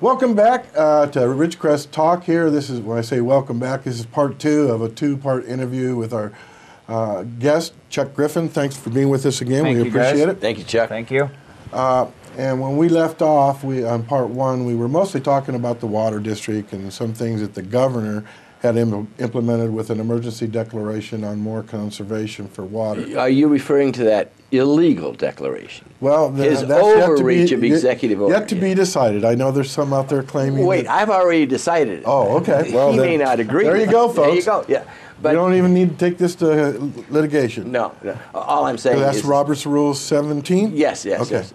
Welcome back to Ridgecrest Talk here. This is, when I say welcome back, this is part 2 of a 2-part interview with our guest, Chuck Griffin. Thanks for being with us again. We appreciate it. Thank you, Chuck. Thank you. And when we left off, on part 1, we were mostly talking about the water district and some things that the governor had implemented with an emergency declaration on more conservation for water. Are you referring to that illegal declaration? Well, his that's overreach of executive order. Yet to be decided. I know there's some out there claiming. Wait, I've already decided it. Oh, okay. Well, he may not agree. There you go, folks. There you go. Yeah, but you don't even need to take this to litigation. No. All I'm saying that's is Robert's Rule 17. Yes. Okay. Yes.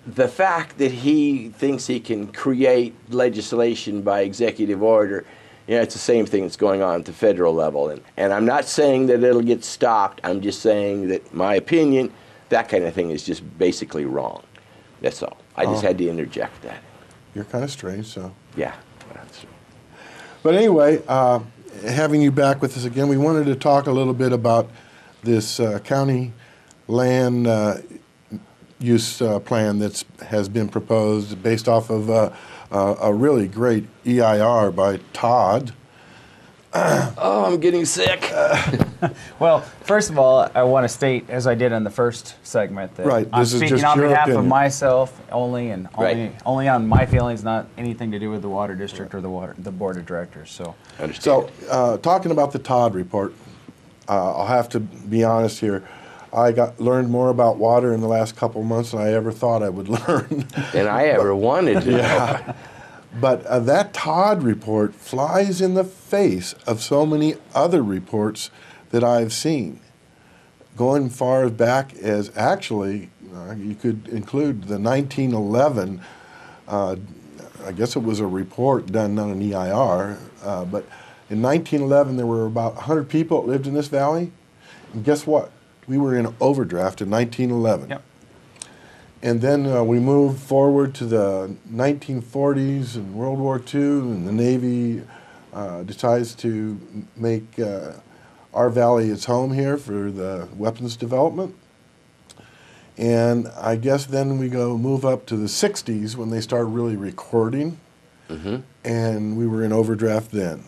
The fact that he thinks he can create legislation by executive order, it's the same thing that's going on at the federal level. And I'm not saying that it'll get stopped. I'm just saying that, my opinion, that kind of thing is just basically wrong. That's all. I just had to interject that. You're kind of strange, so. Yeah. But anyway, having you back with us again, we wanted to talk a little bit about this county land use plan that has been proposed based off of a really great EIR by Todd. Oh, I'm getting sick. Well, first of all, I want to state, as I did in the first segment, that I'm speaking on behalf of myself only, and only on my feelings, not anything to do with the water district or the board of directors. So, talking about the Todd report, I'll have to be honest here. I learned more about water in the last couple of months than I ever thought I would learn. And I ever wanted to know. But that Todd report flies in the face of so many other reports that I've seen. Going far back as actually, you could include the 1911, I guess it was a report done on an EIR, but in 1911 there were about 100 people that lived in this valley. And guess what? We were in overdraft in 1911. Yep. And then we moved forward to the 1940s and World War II, and the Navy decides to make our valley its home here for the weapons development. And I guess then we move up to the 60s when they start really recording, and we were in overdraft then.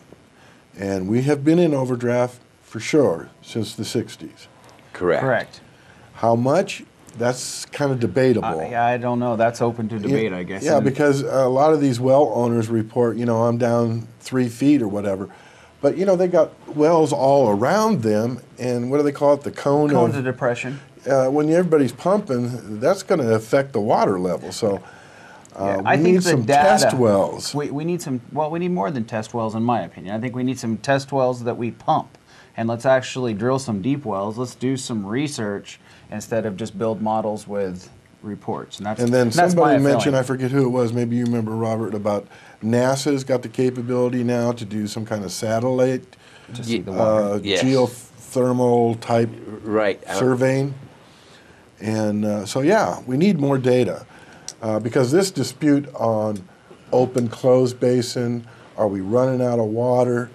And we have been in overdraft for sure since the 60s. Correct. How much? That's kind of debatable. Yeah, I don't know. That's open to debate, I guess. Yeah, because a lot of these well owners report, I'm down 3 feet or whatever. But, they got wells all around them, and what do they call it? The cone of depression. When everybody's pumping, that's going to affect the water level. So we need some test wells. We need we need more than test wells, in my opinion. I think we need some test wells that we pump. And let's actually drill some deep wells. Let's do some research instead of just build models with reports. And then somebody mentioned, I forget who it was, maybe you remember, Robert, about NASA's got the capability now to do some kind of satellite to see the water. Geothermal type surveying. And so, yeah, we need more data. Because this dispute on open-closed basin, are we running out of water,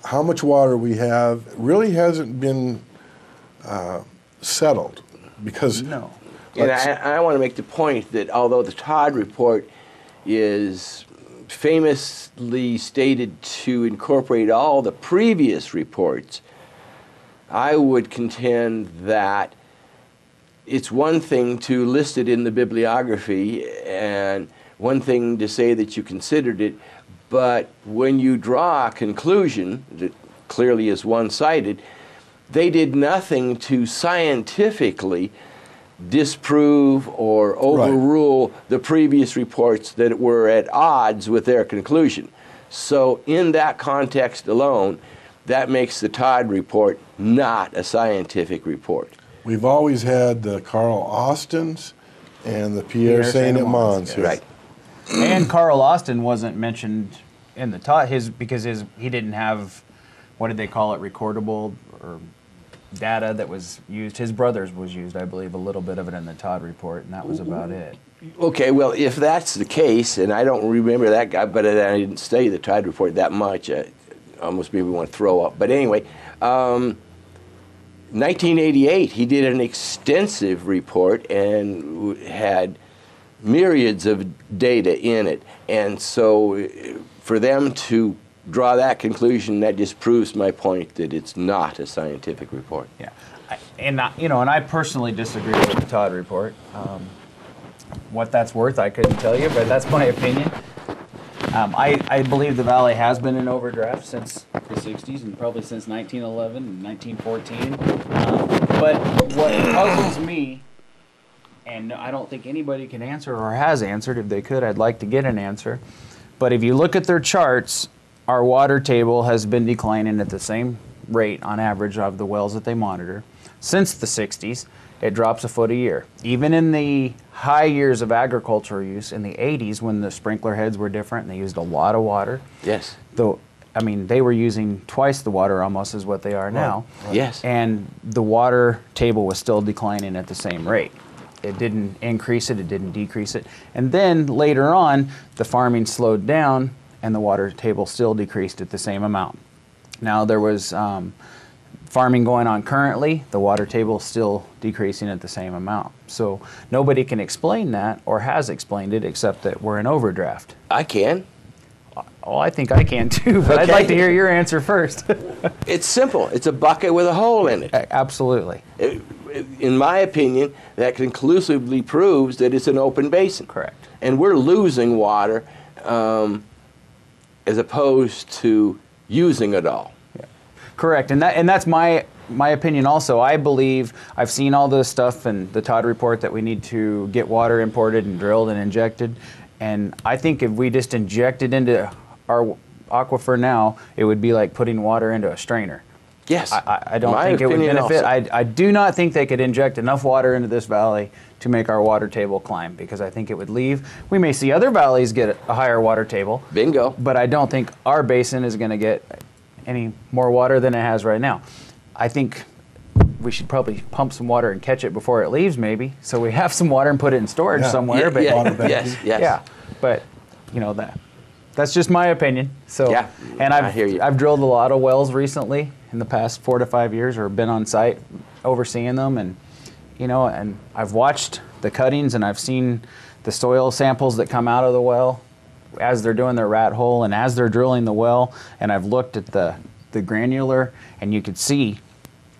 how much water we have really hasn't been settled, because no. And I want to make the point that although the Todd report is famously stated to incorporate all the previous reports, I would contend that it's one thing to list it in the bibliography and one thing to say that you considered it, but when you draw a conclusion that clearly is one-sided, they did nothing to scientifically disprove or overrule the previous reports that were at odds with their conclusion. So in that context alone, that makes the Todd report not a scientific report. We've always had the Carl Austins and the Pierre Saint-Amans. Right. And Carl Austin wasn't mentioned in the Todd, because he didn't have, what did they call it, recordable or data that was used. His brother's was used, I believe, a little bit of it in the Todd report, and that was about it. Okay, well, if that's the case, and I don't remember that guy, but I didn't study the Todd report that much, I almost maybe want to throw up. But anyway, 1988, he did an extensive report and had myriads of data in it. And so for them to draw that conclusion, that just proves my point that it's not a scientific report. Yeah, and I personally disagree with the Todd report. What that's worth, I couldn't tell you, but that's my opinion. I believe the valley has been in overdraft since the 60s and probably since 1911 and 1914. But what puzzles me, and I don't think anybody can answer or has answered, if they could, I'd like to get an answer. But if you look at their charts, our water table has been declining at the same rate on average of the wells that they monitor since the 60s. It drops a foot a year. Even in the high years of agricultural use in the 80s, when the sprinkler heads were different and they used a lot of water. Yes. Though, I mean, they were using twice the water almost as what they are now. Right. Yes. And the water table was still declining at the same rate. It didn't increase it, it didn't decrease it. And then later on, the farming slowed down and the water table still decreased at the same amount. Now there was farming going on currently, the water table is still decreasing at the same amount. So nobody can explain that or has explained it except that we're in overdraft. I can. Oh, I think I can too, but I'd Okay. like to hear your answer first. It's simple. It's a bucket with a hole in it. Absolutely. In my opinion, that conclusively proves that it's an open basin. Correct. And we're losing water as opposed to using it all. Correct, and that's my opinion also. I believe I've seen all the stuff in the Todd report that we need to get water imported and drilled and injected, and I think if we just inject it into our aquifer now, it would be like putting water into a strainer. Yes. I don't My think it would opinion benefit. also. I do not think they could inject enough water into this valley to make our water table climb, because I think it would leave. We may see other valleys get a higher water table. Bingo. But I don't think our basin is going to get any more water than it has right now. I think we should probably pump some water and catch it before it leaves, maybe, so we have some water and put it in storage somewhere. Yeah, but yes. yeah, but that's just my opinion. So Yeah, and I hear you. I've drilled a lot of wells recently in the past 4 to 5 years, or been on site overseeing them, and and I've watched the cuttings and I've seen the soil samples that come out of the well as they're doing their rat hole and as they're drilling the well, and I've looked at the granular, and you can see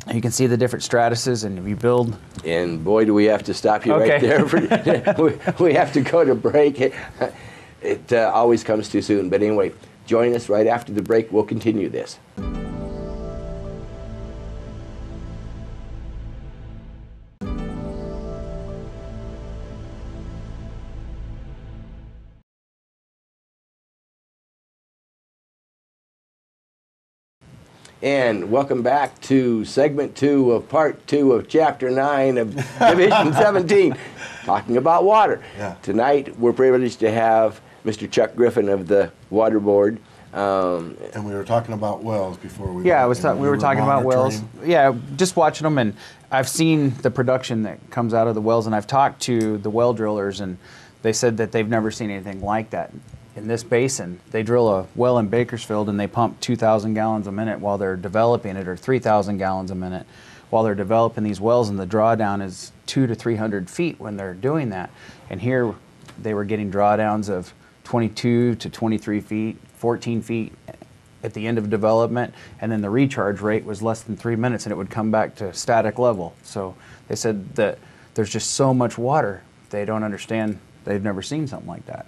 the different stratuses, and if you build. And boy, do we have to stop you right Okay. there. we have to go to break. It always comes too soon. But anyway, join us right after the break. We'll continue this. And welcome back to segment 2 of part 2 of chapter 9 of division 17, talking about water. Yeah. Tonight we're privileged to have Mr. Chuck Griffin of the Water Board. And we were talking about wells before we. Yeah, went, and we were talking about wells. monitoring. Yeah, just watching them, and I've seen the production that comes out of the wells, and I've talked to the well drillers, and they said that they've never seen anything like that in this basin. They drill a well in Bakersfield, and they pump 2,000 gallons a minute while they're developing it, or 3,000 gallons a minute while they're developing these wells, and the drawdown is 200 to 300 feet when they're doing that. And here they were getting drawdowns of 22 to 23 feet, 14 feet at the end of development, and then the recharge rate was less than 3 minutes, and it would come back to static level. So they said that there's just so much water, they don't understand. They've never seen something like that.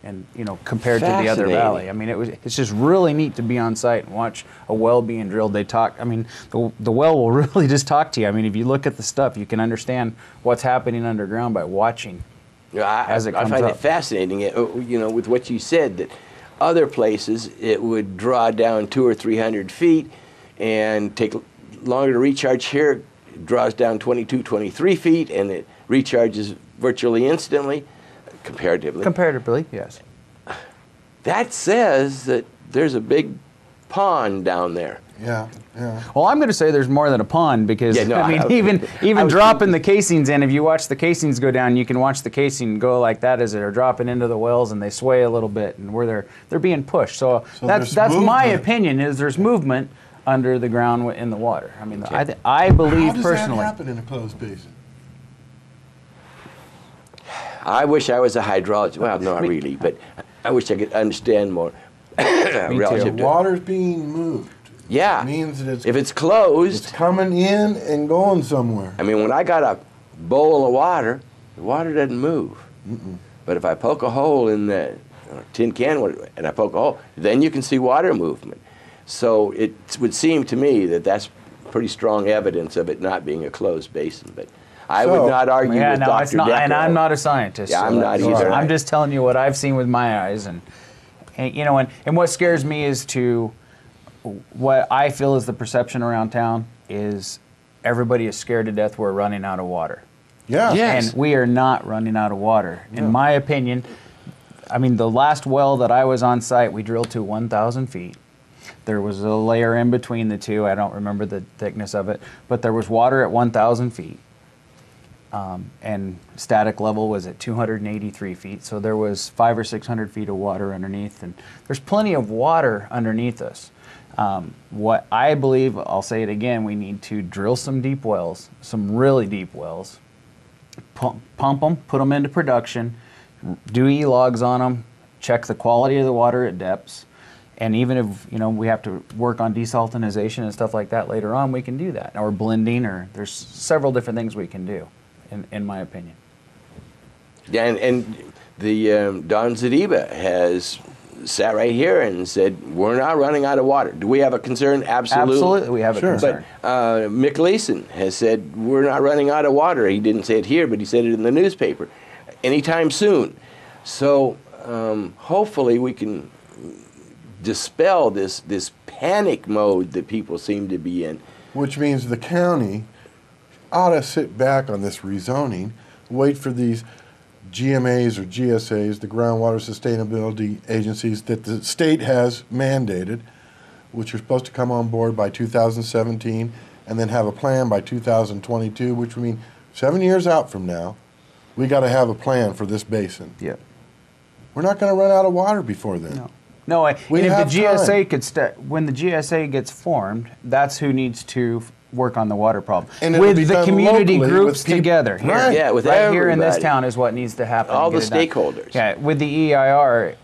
And compared to the other valley, I mean, it's just really neat to be on site and watch a well being drilled. They talk. I mean, the well will really just talk to you. I mean, if you look at the stuff, you can understand what's happening underground by watching as it comes I find up. it fascinating. With what you said, that other places it would draw down 200 or 300 feet and take longer to recharge. Here, it draws down 22, 23 feet, and it recharges virtually instantly. Comparatively, yes. That says that there's a big pond down there. Yeah, yeah. Well, I'm going to say there's more than a pond, because Yeah, no, I mean, even dropping the casings in, if you watch the casings go down, you can watch the casing go like that as they're dropping into the wells, and they sway a little bit, and where they're being pushed. So that's my movement. opinion, is there's movement under the ground in the water. I mean, Okay. I believe How does personally. that happen in a closed basin? I wish I was a hydrologist. Well, not really, but I wish I could understand more. The water's being moved. Yeah. It means that if it's closed, it's coming in and going somewhere. I mean, when I got a bowl of water, the water doesn't move. But if I poke a hole in the tin can and I poke a hole, then you can see water movement. So it would seem to me that that's pretty strong evidence of it not being a closed basin. But I would not argue with Dr. It's not, Decker. and I'm not a scientist. Yeah, I'm not either. I'm just telling you what I've seen with my eyes, and you know, and what scares me is what I feel is the perception around town is everybody is scared to death we're running out of water. Yeah. Yes. And we are not running out of water. In my opinion, I mean, the last well that I was on site, we drilled to 1,000 feet. There was a layer in between the two. I don't remember the thickness of it, but there was water at 1,000 feet. And static level was at 283 feet. So there was 500 or 600 feet of water underneath, and there's plenty of water underneath us. What I believe, I'll say it again, we need to drill some deep wells, some really deep wells, pump them, put them into production, do E-logs on them, check the quality of the water at depths, and even if we have to work on desaltinization and stuff like that later on, we can do that, or blending, or there's several different things we can do, in my opinion. Yeah, and the Don Zadiba has sat right here and said, we're not running out of water. Do we have a concern? Absolutely. Absolutely, we have a concern. But Mick Leeson has said, we're not running out of water. He didn't say it here, but he said it in the newspaper. Anytime soon. So hopefully we can dispel this panic mode that people seem to be in. Which means the county ought to sit back on this rezoning, wait for these GMAs or GSAs, the groundwater sustainability agencies that the state has mandated, which are supposed to come on board by 2017 and then have a plan by 2022, which would mean 7 years out from now, we got to have a plan for this basin. Yeah. We're not going to run out of water before then. No, and if the GSA could when the GSA gets formed, that's who needs to work on the water problem. And with the community groups together. Right. Yeah, with right here in this everybody. town is what needs to happen. All the stakeholders. Yeah, with the EIR,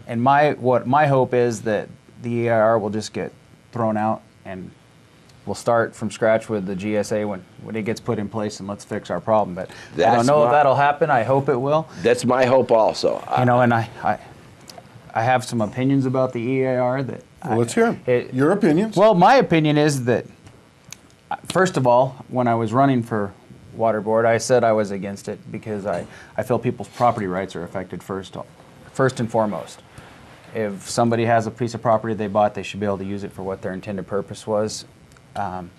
and what my hope is that the EIR will just get thrown out and we'll start from scratch with the GSA when it gets put in place, and let's fix our problem. But I don't know if that'll happen. I hope it will. That's my hope also. And I have some opinions about the EIR that. Well, let's hear them. Your opinions. Well, my opinion is that, first of all, when I was running for water board, I said I was against it because I feel people's property rights are affected first and foremost. If somebody has a piece of property they bought, they should be able to use it for what their intended purpose was. And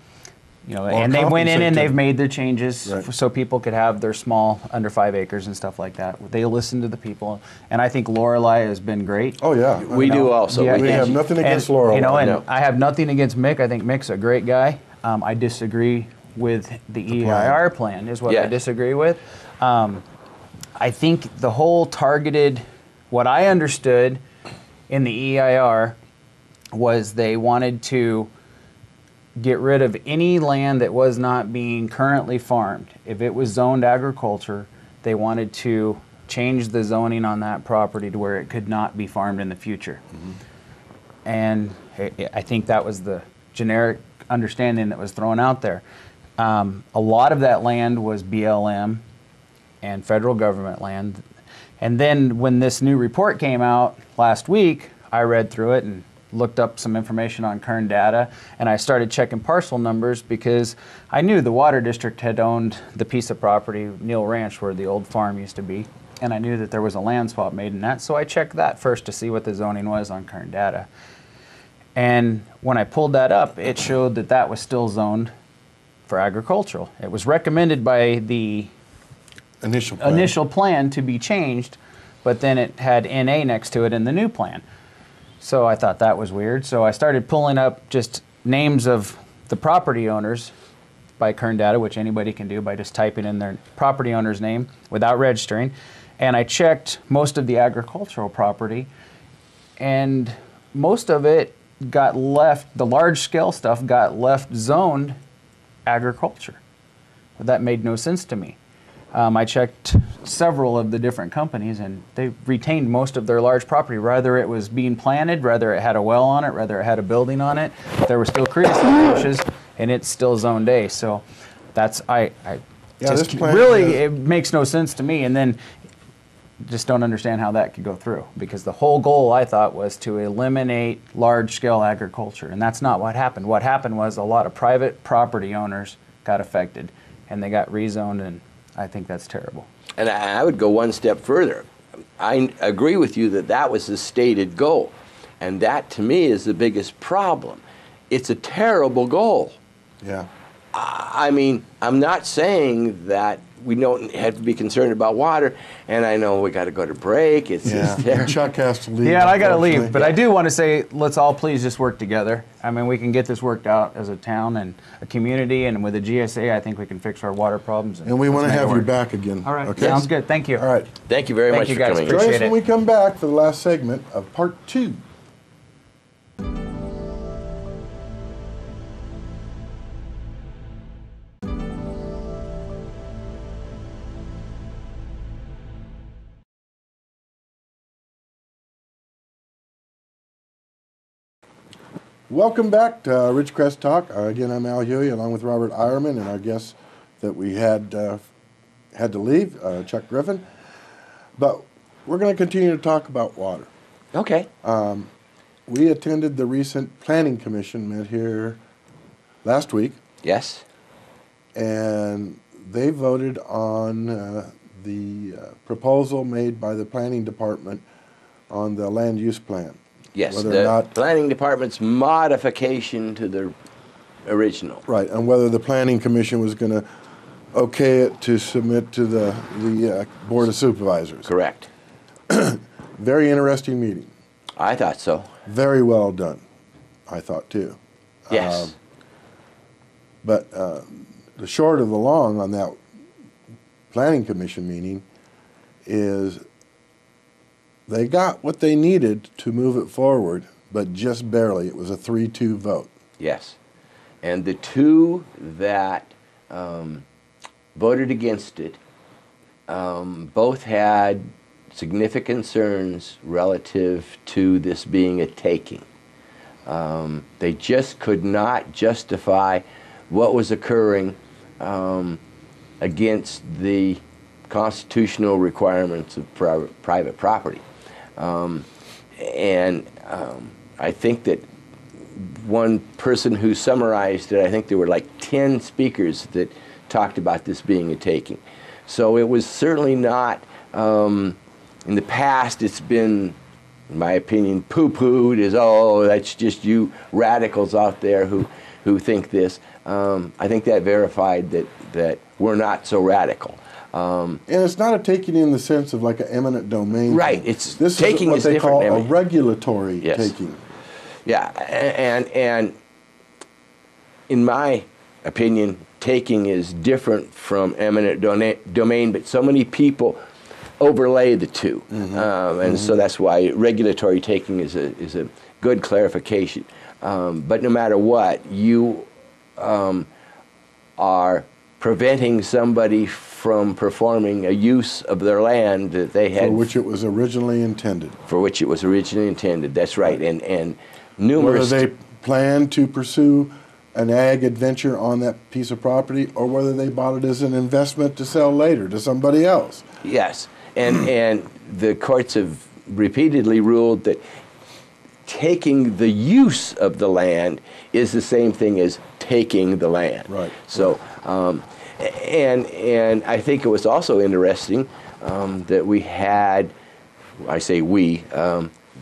they went in and they've made the changes so people could have their small under 5 acres and stuff like that. They listen to the people, and I think Lorelei has been great. Oh yeah, we do also. Yeah, we have nothing against Lorelei. And I have nothing against Mick. I think Mick's a great guy. I disagree with the EIR plan is what I disagree with. I think the whole targeted, what I understood in the EIR was they wanted to get rid of any land that was not being currently farmed. If it was zoned agriculture, they wanted to change the zoning on that property to where it could not be farmed in the future. And I think that was the generic understanding that was thrown out there. A lot of that land was BLM and federal government land. And then when this new report came out last week, I read through it and looked up some information on Kern data, and I started checking parcel numbers because I knew the water district had owned the piece of property, Neal Ranch, where the old farm used to be, and I knew that there was a land swap made in that, so I checked that first to see what the zoning was on Kern data. And when I pulled that up, it showed that that was still zoned for agricultural. It was recommended by the initial plan to be changed, but then it had NA next to it in the new plan. So I thought that was weird. So I started pulling up just names of the property owners by Kern data, which anybody can do by just typing in their property owner's name without registering. And I checked most of the agricultural property, and most of it got left, the large scale stuff got left zoned agriculture. That made no sense to me. I checked several of the different companies, and they retained most of their large property. Whether it was being planted, whether it had a well on it, whether it had a building on it, there were still creosote bushes, and it's still zoned A. So that's this plan really has- it makes no sense to me. And then just don't understand how that could go through, because the whole goal, I thought, was to eliminate large-scale agriculture, and that's not what happened. What happened was a lot of private property owners got affected, and they got rezoned, and I think that's terrible. And I would go one step further. I agree with you that that was the stated goal, and that, to me, is the biggest problem. It's a terrible goal. Yeah. I mean, I'm not saying that we don't have to be concerned about water, and I know we got to go to break. It's just Yeah. Chuck has to leave. Yeah, and I got to leave, unfortunately. but I do want to say, let's all please just work together. I mean, we can get this worked out as a town and a community, and with a GSA, I think we can fix our water problems. And we want to let's make have it you work. back again. All right, Okay. sounds good. Thank you. All right. Thank you very Thank much you, for guys. coming. Join us Appreciate when it. we come back for the last segment of part 2. Welcome back to Ridgecrest Talk. Again, I'm Al Huey, along with Robert Eierman, and our guest that we had to leave, Chuck Griffin. But we're going to continue to talk about water. Okay. We attended the recent Planning Commission, met here last week, Yes. and they voted on the proposal made by the Planning Department on the land use plan. Yes. Whether The or not, Planning Department's modification to the original. right, and whether the Planning Commission was going to okay it to submit to the Board of Supervisors. Correct. Very interesting meeting. I thought so. Very well done, I thought too. Yes. But the short of the long on that Planning Commission meeting is they got what they needed to move it forward, but just barely. It was a 3-2 vote. Yes. And the two that voted against it both had significant concerns relative to this being a taking. They just could not justify what was occurring against the constitutional requirements of private property. I think that one person who summarized it, I think there were like 10 speakers that talked about this being a taking. So it was certainly not, in the past it's been, in my opinion, poo-pooed as, oh, that's just you radicals out there who think this. I think that verified that we're not so radical. And it's not a taking in the sense of like an eminent domain. Right, thing. it's this taking is what is they different, call a Emily. regulatory Yes. taking. Yeah, and in my opinion, taking is different from eminent domain, but so many people overlay the two. And so that's why regulatory taking is a good clarification. But no matter what, you are preventing somebody from performing a use of their land that they had For which it was originally intended. That's right. And Whether numerous they plan to pursue an ag adventure on that piece of property or whether they bought it as an investment to sell later to somebody else. Yes, and the courts have repeatedly ruled that taking the use of the land is the same thing as taking the land. Right. So, and I think it was also interesting that we had, I say we,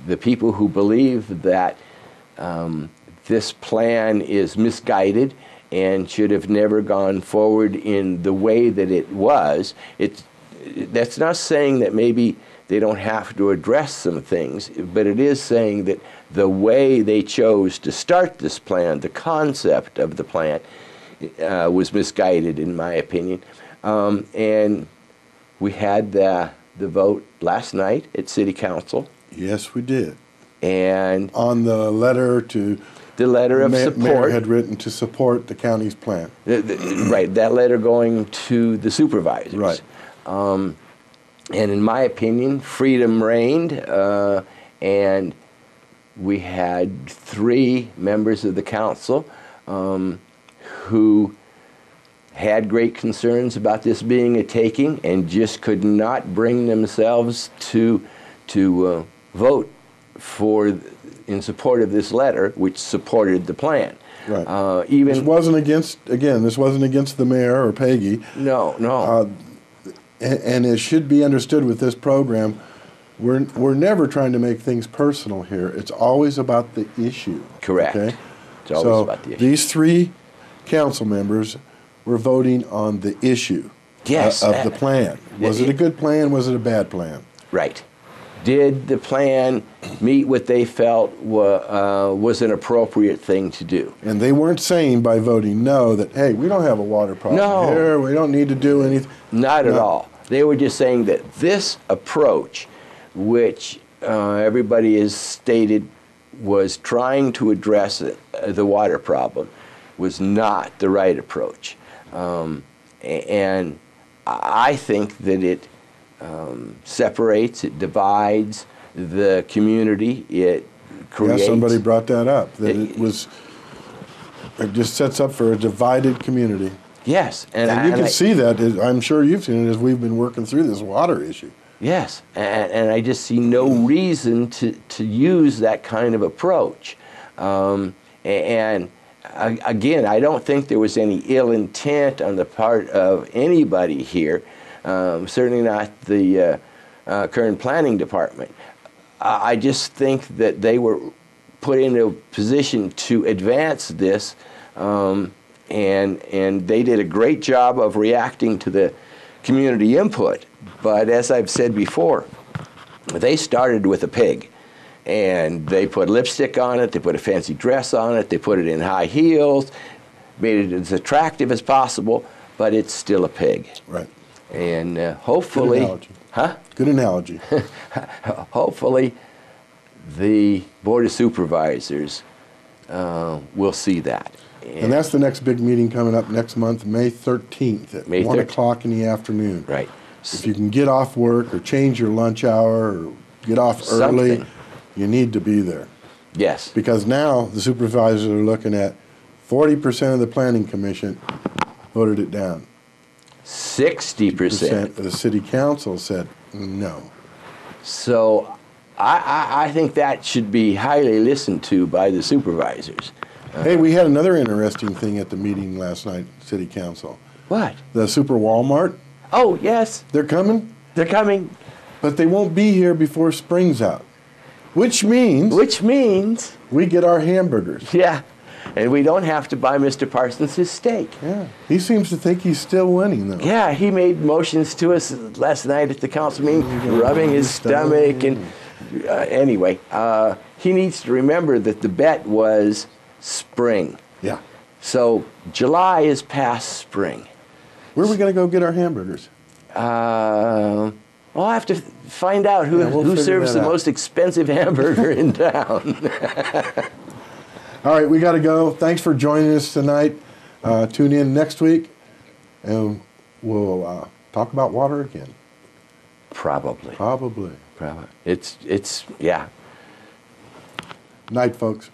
the people who believe that this plan is misguided and should have never gone forward in the way that it was. That's not saying that maybe they don't have to address some things, but it is saying that the way they chose to start this plan, the concept of the plan, was misguided, in my opinion. And we had the vote last night at City Council. Yes, we did. And On the letter to the letter of Mayor support. had written to support the county's plan. Right, that letter going to the supervisors. Right. And in my opinion, freedom reigned, and we had 3 members of the council who had great concerns about this being a taking and just could not bring themselves to vote in support of this letter, which supported the plan. Right. Even This wasn't against, again, this wasn't against the mayor or Peggy. no. And it should be understood with this program, we're never trying to make things personal here. It's always about the issue. Correct. Okay? It's always about the issue. These 3 council members were voting on the issue Yes. of the plan. Was it a good plan? Was it a bad plan? Right. Did the plan meet what they felt was an appropriate thing to do? And they weren't saying by voting no that, hey, we don't have a water problem No. here, we don't need to do anything. Not at all. They were just saying that this approach, which everybody has stated was trying to address the water problem, was not the right approach. And I think that it separates, it divides the community, it creates... Yeah, somebody brought that up, that it just sets up for a divided community. Yes. And you can see that, I'm sure you've seen it as we've been working through this water issue. Yes, and I just see no reason to use that kind of approach. And again, I don't think there was any ill intent on the part of anybody here, certainly not the current planning department. I just think that they were put in a position to advance this, and they did a great job of reacting to the community input. But as I've said before, they started with a pig, and they put lipstick on it, they put a fancy dress on it, they put it in high heels, made it as attractive as possible, but it's still a pig. Right. And hopefully... Good analogy. Huh? Good analogy. Hopefully the Board of Supervisors will see that. And that's the next big meeting coming up next month, May 13th at May 1 13th. o'clock in the afternoon. Right. If you can get off work or change your lunch hour or get off early, Something. you need to be there. Yes. Because now the supervisors are looking at 40% of the planning commission voted it down. 60%. of the city council said no. So I think that should be highly listened to by the supervisors. Hey, we had another interesting thing at the meeting last night, city council. What? The Super Walmart, Oh, yes, they're coming, they're coming. but they won't be here before spring's out. Which means Which means, we get our hamburgers. yeah, and we don't have to buy Mr. Parsons his steak. Yeah, he seems to think he's still winning though. Yeah, he made motions to us last night at the council meeting, rubbing his stomach, and anyway, he needs to remember that the bet was spring. Yeah. So July is past spring. Where are we going to go get our hamburgers? I'll have to find out who, Yeah, we'll who figure serves that the out. most expensive hamburger in town. All right, we got to go. Thanks for joining us tonight. Tune in next week, and we'll talk about water again. Probably. Probably. It's yeah. Night, folks.